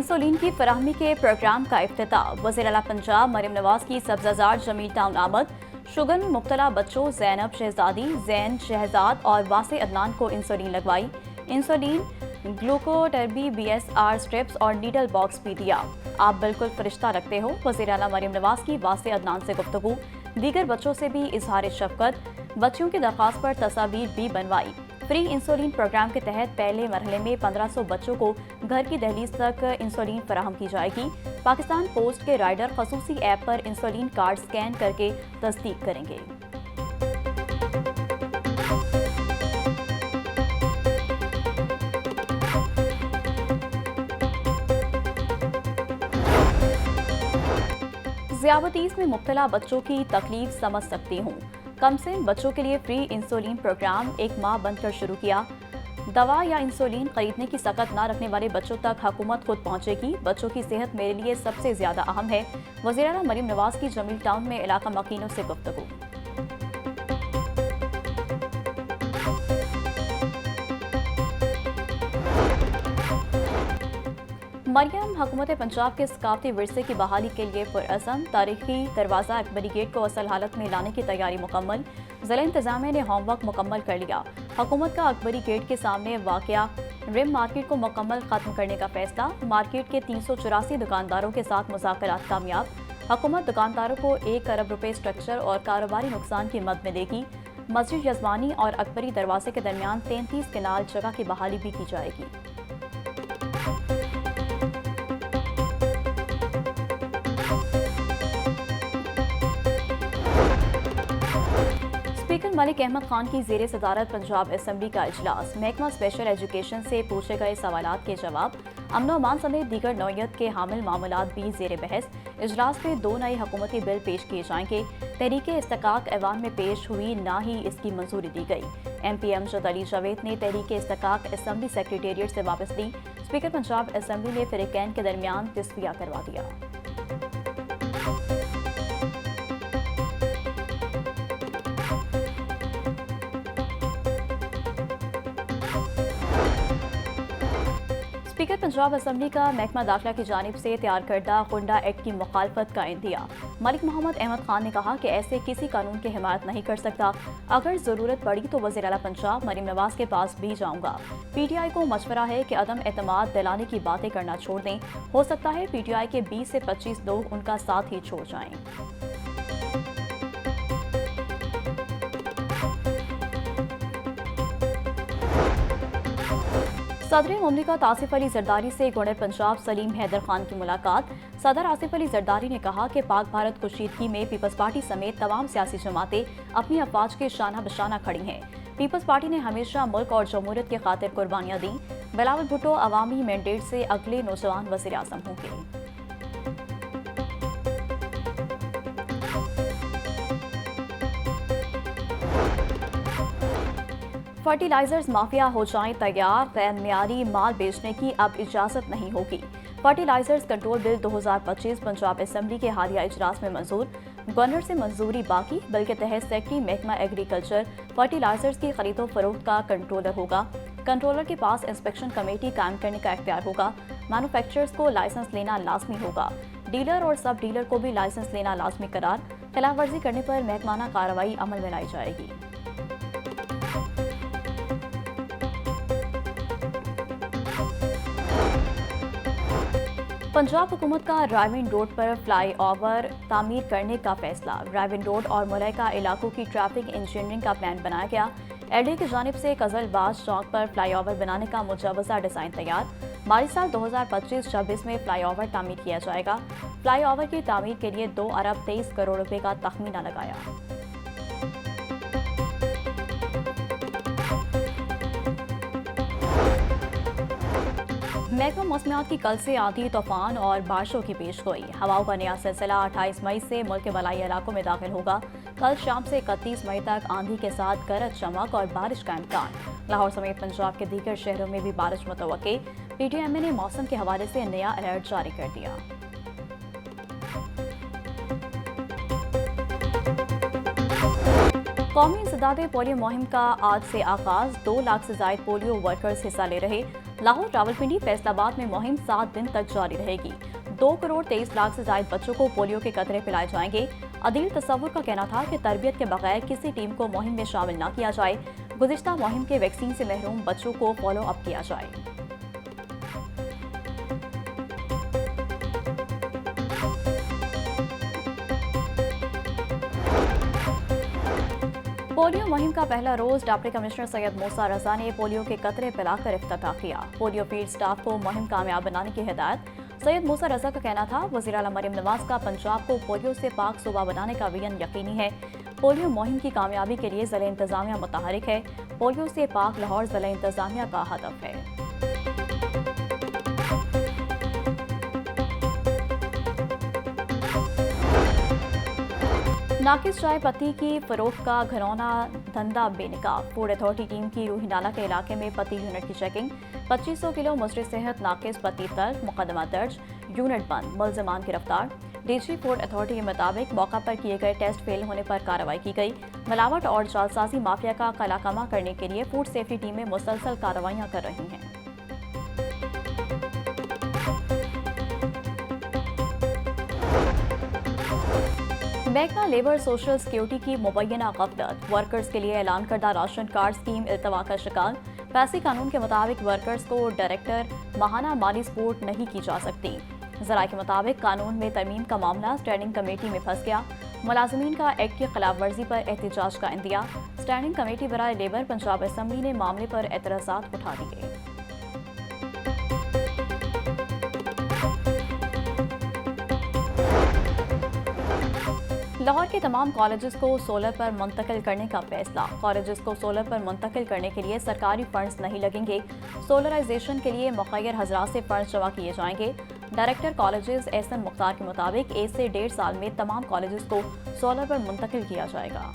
Insulin की फराहमी के programme का इफ्तिताह। वज़ीर आला पंजाब मरियम नवाज की सब्जाजार जमील टाउन आमद। शुगर में मुब्तला बच्चों जैनब शहजादी, जैन शहजाद और वासे अदनान को इंसुलिन लगवाई। इंसुलिन, ग्लूकोटर्बी, BSR स्ट्रिप्स और नीडल बॉक्स भी दिया। आप बिल्कुल फरिश्ता लगते हो। वज़ीर आला मरियम नवाज की वासे अदनान से गुफ्तगू। दीगर बच्चों से भी इजहार शफकत। बच्चियों की दरख्वास्त पर तस्वीर भी बनवाई। फ्री इंसुलिन प्रोग्राम के तहत पहले मरहले में 1500 बच्चों को घर की दहलीज तक इंसुलिन फराहम की जाएगी। पाकिस्तान पोस्ट के राइडर खसूसी ऐप पर इंसुलिन कार्ड स्कैन करके तस्दीक करेंगे। ज़ियाबतीस में मुब्तला बच्चों की तकलीफ समझ सकती हूँ। कमसिन बच्चों के लिए फ्री इंसुलिन प्रोग्राम एक माह बनकर शुरू किया। दवा या इंसुलिन खरीदने की सकत ना रखने वाले बच्चों तक हुकूमत खुद पहुंचेगी। बच्चों की सेहत मेरे लिए सबसे ज्यादा अहम है। वज़ीर आला मरियम नवाज की जमील टाउन में इलाका मकीनों से गुफ्तगू। मरियम हुकूमत पंजाब के सकाफती विरसे की बहाली के लिए पुरअज़म। तारीखी दरवाज़ा अकबरी गेट को असल हालत में लाने की तैयारी मुकम्मल। ज़िला इंतज़ामिया ने होमवर्क मुकम्मल कर लिया। हुकूमत का अकबरी गेट के सामने वाक़या रिम मार्केट को मुकम्मल खत्म करने का फैसला। मार्केट के 384 दुकानदारों के साथ मुज़ाकरात कामयाब। हुकूमत दुकानदारों को 1 अरब रुपए स्ट्रक्चर और कारोबारी नुकसान की मद में देगी। मस्जिद यजमानी और अकबरी दरवाजे के दरमियान 33 कनाल जगह की बहाली भी की जाएगी। स्पीकर मलिक अहमद खान की ज़ेरे सदारत पंजाब असम्बली का इजलास। महकमा स्पेशल एजुकेशन से पूछे गए सवालात के जवाब। अमन अमान समेत दीगर नौयत के हामिल मामलात भी ज़ेरे बहस। इजलास में 2 नए हुकूमती बिल पेश किए जाएंगे। तहरीक इस्तकाक ऐवान में पेश हुई, ना ही इसकी मंजूरी दी गई। MP अमजद अली जावेद ने तहरीक इस्तकाक असम्बली सेक्रेटेरिएट से वापस ली। स्पीकर पंजाब असम्बली ने फ़रीक़ैन के दरमियान तस्वीया करवा दिया। स्पीकर पंजाब असम्बली का महकमा दाखिला की जानिब से तैयार करदा गुंडा एक्ट की मुखालफत का इंदिया। मलिक मोहम्मद अहमद खान ने कहा कि ऐसे किसी कानून की हिमायत नहीं कर सकता। अगर जरूरत पड़ी तो वज़ीर आला पंजाब मरियम नवाज के पास भी जाऊंगा। PTI को मशवरा है कि अदम एतमाद दिलाने की बातें करना छोड़ दें। हो सकता है PTI के 20 से 25 लोग उनका साथ ही छोड़ जाएं। सदर मुमलिकत आसिफ अली जरदारी से गवर्नर पंजाब सलीम हैदर खान की मुलाकात। सदर आसिफ अली जरदारी ने कहा कि पाक भारत कुशीदगी में पीपल्स पार्टी समेत तमाम सियासी जमातें अपनी अफवाज के शाना बशाना खड़ी हैं। पीपल्स पार्टी ने हमेशा मुल्क और जमहूरियत की खातिर कुर्बानियां दी। बिलावल भुट्टो अवामी मैंडेट से अगले नौजवान वज़ीर आज़म होंगे। फर्टिलाइजर्स माफिया हो जाएं तैयार। गैर मियारी माल बेचने की अब इजाजत नहीं होगी। Fertilizers control bill 2025 Punjab assembly के हालिया इजलास में मंजूर। गवर्नर से मंजूरी बाकी। बिल के तहत सेक्रेटरी महकमा एग्रीकल्चर फर्टिलाइजर्स की खरीदो फरोख्त का कंट्रोलर होगा। कंट्रोलर के पास इंस्पेक्शन कमेटी कायम करने का इख्तियार होगा। मैन्युफैक्चरर्स को लाइसेंस लेना लाजमी होगा। डीलर और सब डीलर को भी लाइसेंस लेना लाजमी करार। खिलाफ वर्जी करने पर महकमाना कार्रवाई अमल में लाई जाएगी। पंजाब हुकूमत का रायविंड रोड पर फ्लाई ओवर तामीर करने का फैसला। रायविंड रोड और मुलैका इलाकों की ट्रैफिक इंजीनियरिंग का प्लान बनाया गया। LDA की जानिब से कजलबाज चौक पर फ्लाई ओवर बनाने का मुजवजा डिज़ाइन तैयार। माली साल 2025-26 में फ्लाई ओवर तामीर किया जाएगा। फ्लाई ओवर की तामीर के लिए 2 अरब 23 करोड़ रुपए का तखमीना लगाया। महकमा मौसमियात की कल से आंधी, तूफान और बारिशों की पेशगोई। हवाओं का नया सिलसिला 28 मई से मुल्क के बलाई इलाकों में दाखिल होगा। कल शाम से 31 मई तक आंधी के साथ गरज चमक और बारिश का इम्कान। लाहौर समेत पंजाब के दीगर शहरों में भी बारिश मुतवक्के। PTMA ने मौसम के हवाले से नया अलर्ट जारी कर दिया। कौमी इंसदादे पोलियो मुहिम का आज से आगाज। 2 लाख से ज्यादा पोलियो वर्कर्स हिस्सा ले रहे। लाहौर, रावलपिंडी, फैसलाबाद में मुहिम 7 दिन तक जारी रहेगी। 2 करोड़ 23 लाख से ज्यादा बच्चों को पोलियो के कतरे पिलाए जाएंगे। अदील तसव्वुर का कहना था कि तरबियत के बगैर किसी टीम को मुहिम में शामिल न किया जाए। गुज़िश्ता मुहिम के वैक्सीन से महरूम बच्चों को फॉलो अप किया जाए। पोलियो मुहिम का पहला रोज डिप्टी कमिश्नर सैयद मूसा रजा ने पोलियो के कतरे पिलाकर इफ्तिताह किया। पोलियो फील्ड स्टाफ को मुहिम कामयाब बनाने की हिदायत। सैयद मूसा रजा का कहना था, वज़ीर आला मरियम नवाज का पंजाब को पोलियो से पाक सूबा बनाने का विजन यकीनी है। पोलियो मुहिम की कामयाबी के लिए ज़िला इंतजामिया मुतहरिक है। पोलियो से पाक लाहौर ज़िला इंतजामिया का हदफ है। नाकिस चाय पत्ती की फरोख्त का घरौना धंधा बेनकाब। फूड अथॉरिटी टीम की रूहीनाला के इलाके में पत्ती यूनिट की चेकिंग। 2500 किलो मुजरी सेहत नाकिस पत्ती तर्क, मुकदमा दर्ज, यूनिट बंद, मुलजमान गिरफ्तार। डीजी फूड अथॉरिटी के मुताबिक मौका पर किए गए टेस्ट फेल होने पर कार्रवाई की गई। मिलावट और जालसाजी माफिया का कलाकमा करने के लिए फूड सेफ्टी टीमें मुसलसल कार्रवाइयां कर रही हैं। महकमा लेबर सोशल सिक्योरिटी की मुबैना गफलत। वर्कर्स के लिए ऐलान करदा राशन कार्ड स्कीम इल्तवा का शिकार। पैसे कानून के मुताबिक वर्कर्स को डायरेक्टर माहाना माली सपोर्ट नहीं की जा सकती। ज़राए के मुताबिक कानून में तरमीम का मामला स्टैंडिंग कमेटी में फंस गया। मुलाजमीन का एक्ट की खिलाफ वर्जी पर एहतजाज का इंदिया। स्टैंडिंग कमेटी बराए लेबर पंजाब असम्बली ने मामले पर एतराज़ात उठा दिए। लाहौर के तमाम कॉलेजेस को सोलर पर मुंतकिल करने का फैसला। कॉलेजेस को सोलर पर मुंतकिल करने के लिए सरकारी फंड्स नहीं लगेंगे। सोलराइजेशन के लिए मुखय्यर हजरात से फंड्स जमा किए जाएंगे। डायरेक्टर कॉलेजेस एहसन मुख्तार के मुताबिक 1 से 1.5 साल में तमाम कॉलेजेस को सोलर पर मुंतकिल किया जाएगा।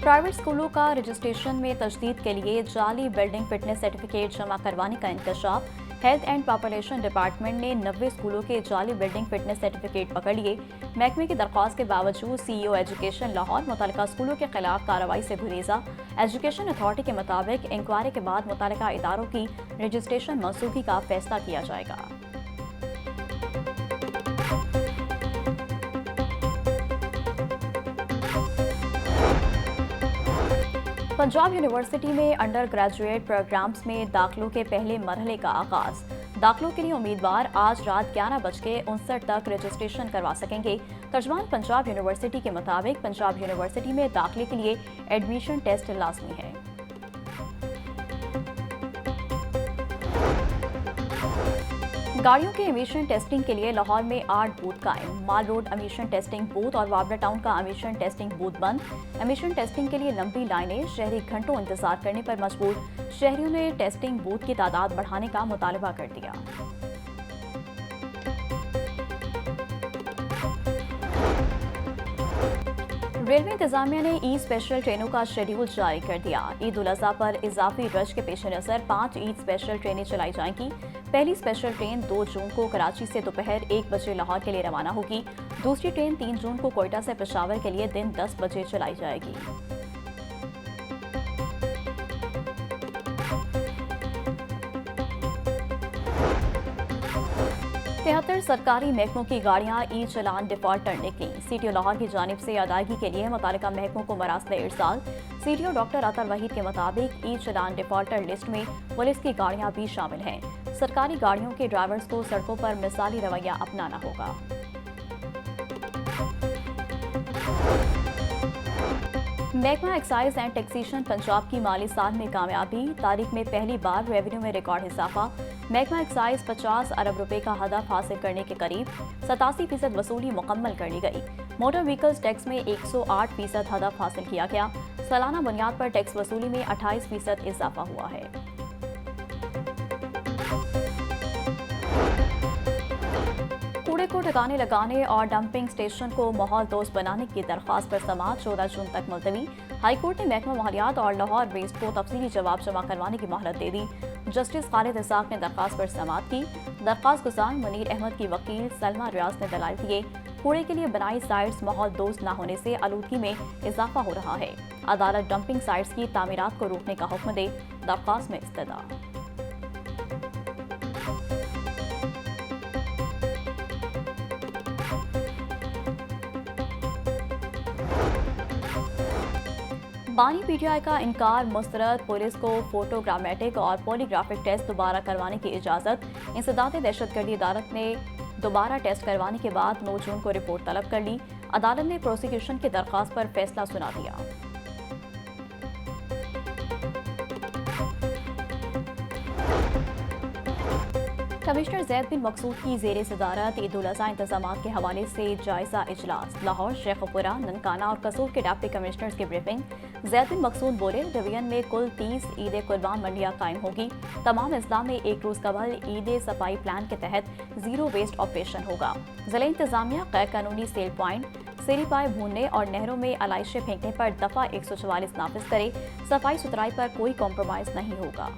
प्राइवेट स्कूलों का रजिस्ट्रेशन में तजदीद के लिए जाली बिल्डिंग फिटनेस सर्टिफिकेट जमा करवाने का इंकशाफ। हेल्थ एंड पॉपुलेशन डिपार्टमेंट ने 90 स्कूलों के जाली बिल्डिंग फिटनेस सर्टिफिकेट पकड़ लिए। महकमे की दरख्वास्त के बावजूद CEO एजुकेशन लाहौर मुतल्लिका स्कूलों के खिलाफ कार्रवाई से गुरेजा। एजुकेशन अथॉरिटी के मुताबिक इंक्वायरी के बाद मुतल्लिका इदारों की रजिस्ट्रेशन मंसूखी का फैसला किया जाएगा। पंजाब यूनिवर्सिटी में अंडर ग्रेजुएट प्रोग्राम्स में दाखिलों के पहले मरहले का आगाज। दाखिलों के लिए उम्मीदवार आज रात 11:59 तक रजिस्ट्रेशन करवा सकेंगे। तर्जमान पंजाब यूनिवर्सिटी के मुताबिक पंजाब यूनिवर्सिटी में दाखिले के लिए एडमिशन टेस्ट लाजमी है। गाड़ियों के एमिशन टेस्टिंग के लिए लाहौर में 8 बूथ कायम। माल रोड एमिशन टेस्टिंग बूथ और वाबरा टाउन का एमिशन टेस्टिंग बूथ बंद। एमिशन टेस्टिंग के लिए लंबी लाइनें, शहरी घंटों इंतजार करने पर मजबूर। शहरियों ने टेस्टिंग बूथ की तादाद बढ़ाने का मुतालबा कर दिया। रेलवे इंतजामिया ने ई स्पेशल ट्रेनों का शेड्यूल जारी कर दिया। ईद उल अजहा पर इजाफी रश के पेश नज़र 5 ईद स्पेशल ट्रेनें चलाई जाएंगी। पहली स्पेशल ट्रेन 2 जून को कराची से दोपहर 1 बजे लाहौर के लिए रवाना होगी। दूसरी ट्रेन 3 जून को कोयटा से पेशावर के लिए दिन 10 बजे चलाई जाएगी। तिहत्तर सरकारी महकमों की गाड़ियां ई चलान डिफॉल्टर निकली। CTO लाहौर की जानिब से अदायगी के लिए मुतालिका महकमों को मरासले इरसाल। CTO डॉक्टर अतर वहीद के मुताबिक ई चलान डिफॉल्टर लिस्ट में पुलिस की गाड़ियां भी शामिल हैं। सरकारी गाड़ियों के ड्राइवर्स को सड़कों पर मिसाली रवैया अपनाना होगा। महकमा एक्साइज एंड टैक्सेशन पंजाब की माली साल में कामयाबी। तारीख में पहली बार रेवेन्यू में रिकॉर्ड इजाफा। महकमा एक्साइज 50 अरब रुपए का हदफ हासिल करने के करीब। 87% वसूली मुकम्मल कर ली गई। मोटर व्हीकल्स टैक्स में 108% हदफ हासिल किया गया। सालाना बुनियाद पर टैक्स वसूली में 28% इजाफा हुआ है। कूड़े को ठिकाने लगाने और डंपिंग स्टेशन को माहौल दोस्त बनाने की दरख्वास्त पर समाअत 14 जून तक मुलतवी। हाईकोर्ट ने महकमा माहौलियात और लाहौर वेस्ट को तफसीली जवाब जमा करवाने की मोहलत दे दी। जस्टिस खालिद इसाक ने दरख्वास्त पर समाअत की। दरख्वास्त गुजार मुनीर अहमद की वकील सलमा रियाज ने दलाइल दिए। कूड़े के लिए बनाई साइट्स माहौल दोस्त न होने से आलूदगी में इजाफा हो रहा है। अदालत डंपिंग साइट्स की तामीरात को रोकने का हुक्म दे, दरख्वास्त में इस्तदा। बानी पीटीआई का इनकार मुस्तरद, पुलिस को फोटोग्रामेटिक और पॉलीग्राफिक टेस्ट दोबारा करवाने की इजाज़त। इंसदाद दहशतगर्दी अदालत ने दोबारा टेस्ट करवाने के बाद 9 जून को रिपोर्ट तलब कर ली। अदालत ने प्रोसिक्यूशन की दरख्वास्त पर फैसला सुना दिया। कमिश्नर जैद बिन मकसूद की ज़ेर सदारत ईद उल अज़हा इंतजामात के हवाले से जायजा इजलास। लाहौर, शेखपुरा, ननकाना और कसूर के डिप्टी कमिश्नर्स की ब्रीफिंग। जैद बिन मकसूद बोले, डिवीजन में कुल 30 ईद कुर्बान मंडियाँ कायम होगी। तमाम अजला में एक रोज़ कबल ईद सफाई प्लान के तहत जीरो वेस्ट ऑपरेशन होगा। जिला इंतजामिया गैर कानूनी सेल पॉइंट, सेरी पाए भूनने और नहरों में अलाइशें फेंकने पर दफ़ा 144 नाफिज करे। सफाई सुथराई पर कोई कॉम्प्रोमाइज़ नहीं होगा।